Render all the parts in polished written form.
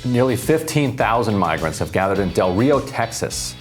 Nearly 15,000 migrants have gathered in Del Rio, Texas,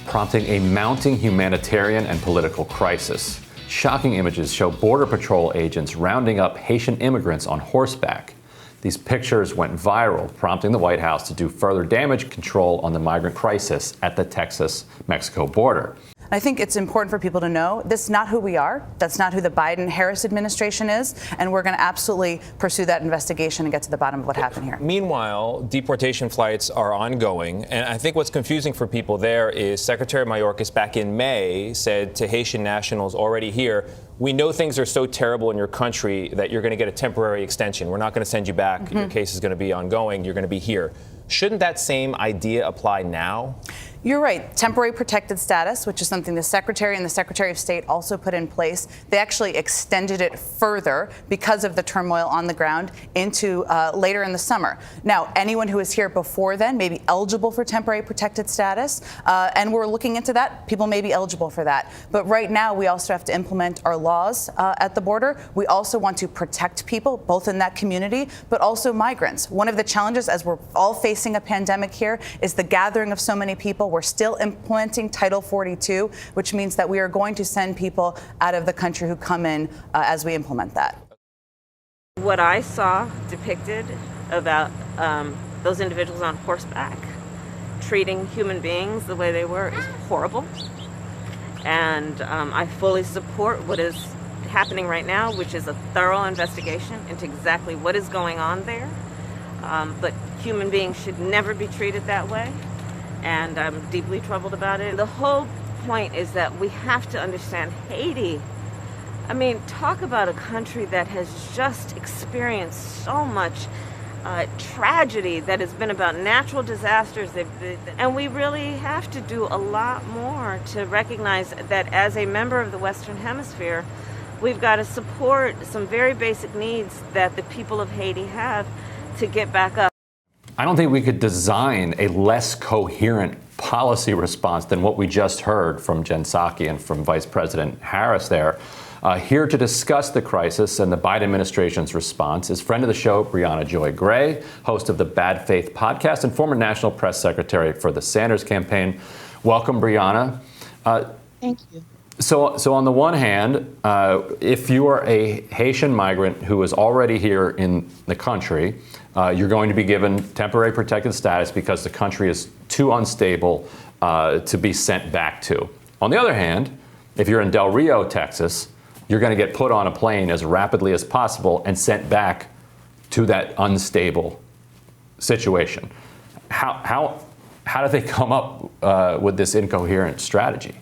prompting a mounting humanitarian and political crisis. Shocking images show Border Patrol agents rounding up Haitian immigrants on horseback. These pictures went viral, prompting the White House to do further damage control on the migrant crisis at the Texas-Mexico border. I think it's important for people to know this is not who we are. That's not who the Biden-Harris administration is. And we're going to absolutely pursue that investigation and get to the bottom of what happened here. Meanwhile, deportation flights are ongoing. And I think what's confusing for people there is Secretary Mayorkas back in May said to Haitian nationals already here, we know things are so terrible in your country that you're going to get a temporary extension. We're not going to send you back. Your case is going to be ongoing. You're going to be here. Shouldn't that same idea apply now? You're right. Temporary protected status, which is something the Secretary and the Secretary of State also put in place. They actually extended it further because of the turmoil on the ground into later in the summer. Now, anyone who is here before then may be eligible for temporary protected status, and we're looking into that. People may be eligible for that. But right now, we also have to implement our laws at the border. We also want to protect people, both in that community, but also migrants. One of the challenges, as we're all facing a pandemic here, is the gathering of so many people. We're still implementing Title 42, which means that we are going to send people out of the country who come in as we implement that. What I saw depicted about those individuals on horseback treating human beings the way they were is horrible. And I fully support what is happening right now, which is a thorough investigation into exactly what is going on there. But human beings should never be treated that way. And I'm deeply troubled about it. The whole point is that we have to understand Haiti. I mean, talk about a country that has just experienced so much tragedy that has been about natural disasters. And we really have to do a lot more to recognize that as a member of the Western Hemisphere, we've got to support some very basic needs that the people of Haiti have to get back up. I don't think we could design a less coherent policy response than what we just heard from Jen Psaki and from Vice President Harris there. Here to discuss the crisis and the Biden administration's response is friend of the show, Briahna Joy Gray, host of the Bad Faith podcast and former national press secretary for the Sanders campaign. Welcome, Briahna. Thank you. So on the one hand, if you are a Haitian migrant who is already here in the country, you're going to be given temporary protected status because the country is too unstable to be sent back to. On the other hand, if you're in Del Rio, Texas, you're going to get put on a plane as rapidly as possible and sent back to that unstable situation. How do they come up with this incoherent strategy?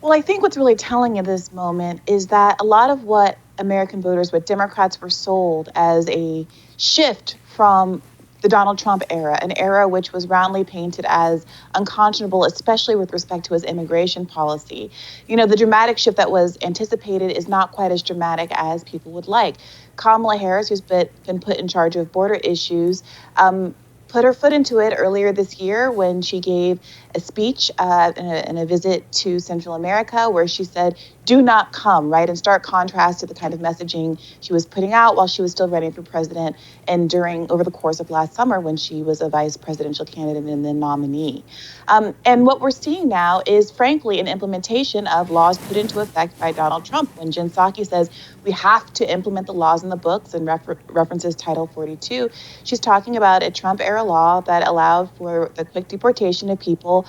Well, I think what's really telling in this moment is that a lot of what American voters, what Democrats were sold as a shift from the Donald Trump era, an era which was roundly painted as unconscionable, especially with respect to his immigration policy. You know, the dramatic shift that was anticipated is not quite as dramatic as people would like. Kamala Harris, who's been put in charge of border issues, put her foot into it earlier this year when she gave a speech in a visit to Central America where she said, do not come, right? In stark contrast to the kind of messaging she was putting out while she was still running for president and over the course of last summer when she was a vice presidential candidate and then nominee. And what we're seeing now is, frankly, an implementation of laws put into effect by Donald Trump. When Jen Psaki says we have to implement the laws in the books and references Title 42, she's talking about a Trump-era law that allowed for the quick deportation of people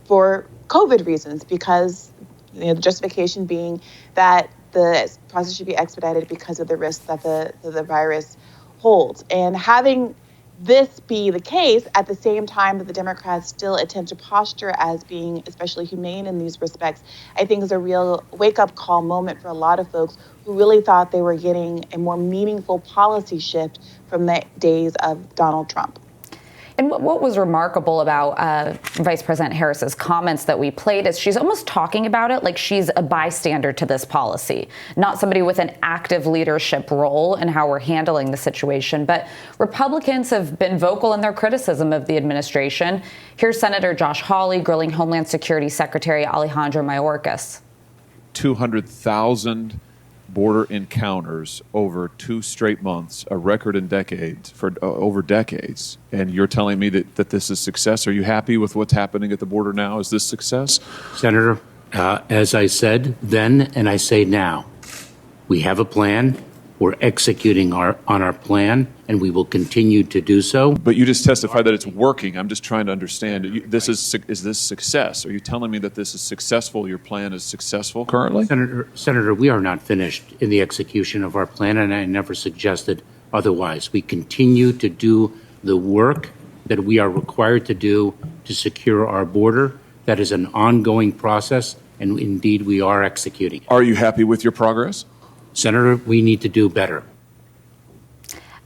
for COVID reasons, because the justification being that the process should be expedited because of the risk that the virus holds. And having this be the case at the same time that the Democrats still attempt to posture as being especially humane in these respects, I think is a real wake-up call moment for a lot of folks who really thought they were getting a more meaningful policy shift from the days of Donald Trump. And what was remarkable about Vice President Harris's comments that we played is she's almost talking about it like she's a bystander to this policy, not somebody with an active leadership role in how we're handling the situation. But Republicans have been vocal in their criticism of the administration. Here's Senator Josh Hawley grilling Homeland Security Secretary Alejandro Mayorkas. 200,000 border encounters over 2 straight months, a record in decades, for over decades. And you're telling me that this is success. Are you happy with what's happening at the border now? Is this success? Senator, as I said then and I say now, we have a plan. We're executing on our plan, and we will continue to do so. But you just testified that it's working. I'm just trying to understand. Is this success? Are you telling me that this is successful? Your plan is successful currently? Senator, we are not finished in the execution of our plan, and I never suggested otherwise. We continue to do the work that we are required to do to secure our border. That is an ongoing process, and indeed we are executing. Are you happy with your progress? Senator, we need to do better.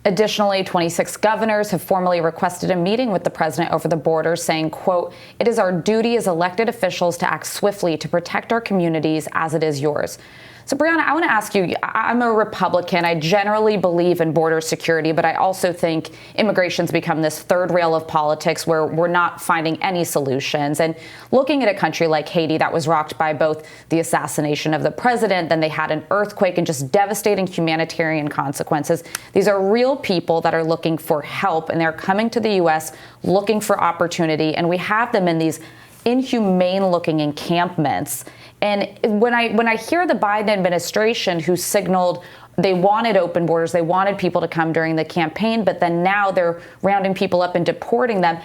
Additionally, 26 governors have formally requested a meeting with the president over the border, saying, quote, "It is our duty as elected officials to act swiftly to protect our communities as it is yours." So, Briahna, I want to ask you, I'm a Republican. I generally believe in border security, but I also think immigration's become this third rail of politics where we're not finding any solutions. And looking at a country like Haiti that was rocked by both the assassination of the president, then they had an earthquake and just devastating humanitarian consequences. These are real people that are looking for help, and they're coming to the U.S. looking for opportunity. And we have them in these inhumane-looking encampments. And when I hear the Biden administration, who signaled they wanted open borders, they wanted people to come during the campaign, but then now they're rounding people up and deporting them.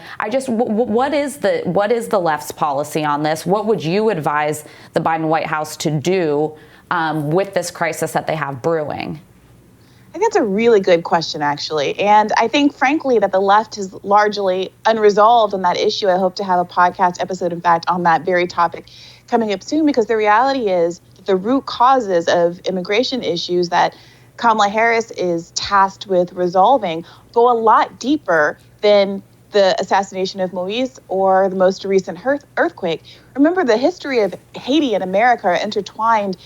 What is the left's policy on this? What would you advise the Biden White House to do with this crisis that they have brewing? I think that's a really good question, actually. And I think, frankly, that the left is largely unresolved on that issue. I hope to have a podcast episode, in fact, on that very topic coming up soon, because the reality is that the root causes of immigration issues that Kamala Harris is tasked with resolving go a lot deeper than the assassination of Moise or the most recent earthquake. Remember, the history of Haiti and America are intertwined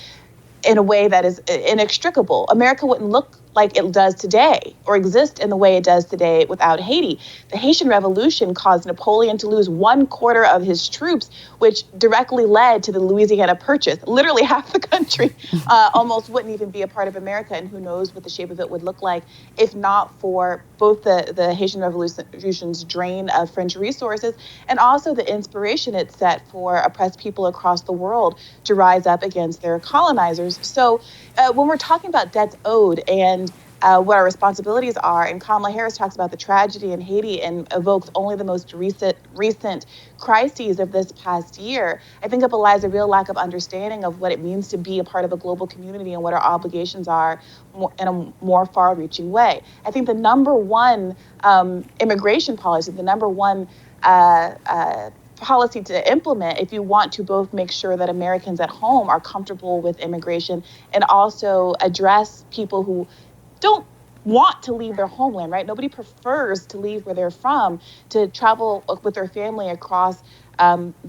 in a way that is inextricable. America wouldn't look like it does today or exist in the way it does today without Haiti. The Haitian Revolution caused Napoleon to lose 1/4 of his troops, which directly led to the Louisiana Purchase. Literally half the country almost wouldn't even be a part of America, and who knows what the shape of it would look like if not for both the Haitian Revolution's drain of French resources and also the inspiration it set for oppressed people across the world to rise up against their colonizers. So when we're talking about debts owed and what our responsibilities are, and Kamala Harris talks about the tragedy in Haiti and evokes only the most recent crises of this past year, I think it belies a real lack of understanding of what it means to be a part of a global community and what our obligations are in a more far-reaching way. I think the number one immigration policy, the number one policy to implement if you want to both make sure that Americans at home are comfortable with immigration and also address people who don't want to leave their homeland, right? Nobody prefers to leave where they're from, to travel with their family across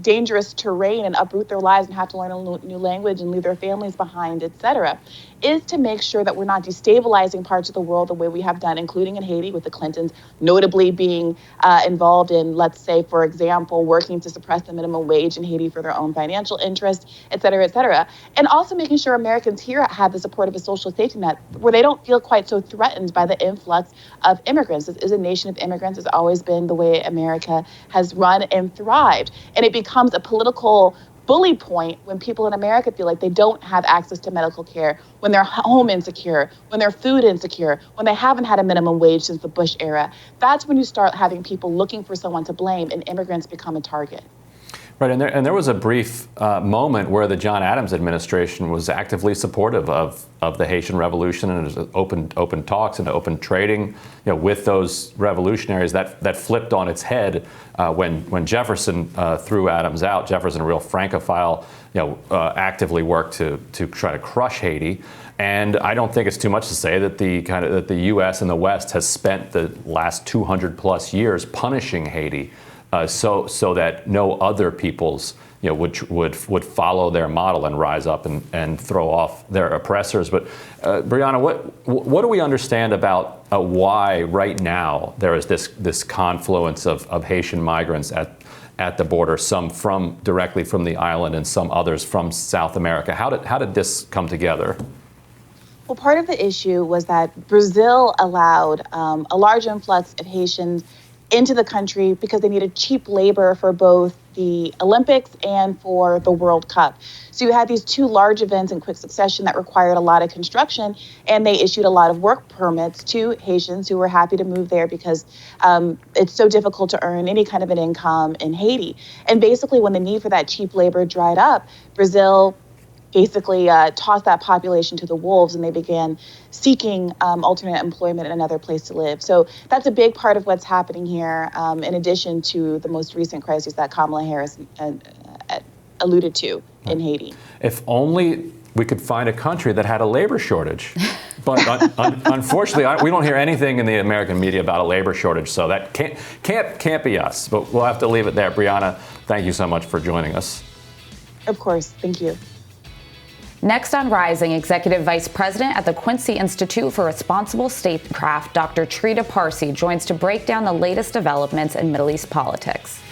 dangerous terrain and uproot their lives and have to learn a new language and leave their families behind, et cetera, is to make sure that we're not destabilizing parts of the world the way we have done, including in Haiti with the Clintons, notably being involved in, let's say, for example, working to suppress the minimum wage in Haiti for their own financial interests, et cetera, et cetera. And also making sure Americans here have the support of a social safety net where they don't feel quite so threatened by the influx of immigrants. This is a nation of immigrants. It's always been the way America has run and thrived. And it becomes a political bully point when people in America feel like they don't have access to medical care, when they're home insecure, when they're food insecure, when they haven't had a minimum wage since the Bush era. That's when you start having people looking for someone to blame and immigrants become a target. Right, and there was a brief moment where the John Adams administration was actively supportive of the Haitian Revolution, and there was open talks and open trading, with those revolutionaries. That flipped on its head when Jefferson threw Adams out. Jefferson, a real Francophile, actively worked to try to crush Haiti. And I don't think it's too much to say that the U.S. and the West has spent the last 200 plus years punishing Haiti. So that no other peoples, would follow their model and rise up and throw off their oppressors. But Briahna, what do we understand about why right now there is this confluence of Haitian migrants at the border, some directly from the island and some others from South America? How did this come together? Well, part of the issue was that Brazil allowed a large influx of Haitians into the country because they needed cheap labor for both the Olympics and for the World Cup. So you had these two large events in quick succession that required a lot of construction, and they issued a lot of work permits to Haitians who were happy to move there because it's so difficult to earn any kind of an income in Haiti. And basically, when the need for that cheap labor dried up, Brazil basically tossed that population to the wolves, and they began seeking alternate employment in another place to live. So that's a big part of what's happening here, in addition to the most recent crisis that Kamala Harris alluded to in Haiti. If only we could find a country that had a labor shortage. But unfortunately, we don't hear anything in the American media about a labor shortage, so that can't be us. But we'll have to leave it there. Briahna, thank you so much for joining us. Of course. Thank you. Next on Rising, Executive Vice President at the Quincy Institute for Responsible Statecraft, Dr. Trita Parsi, joins to break down the latest developments in Middle East politics.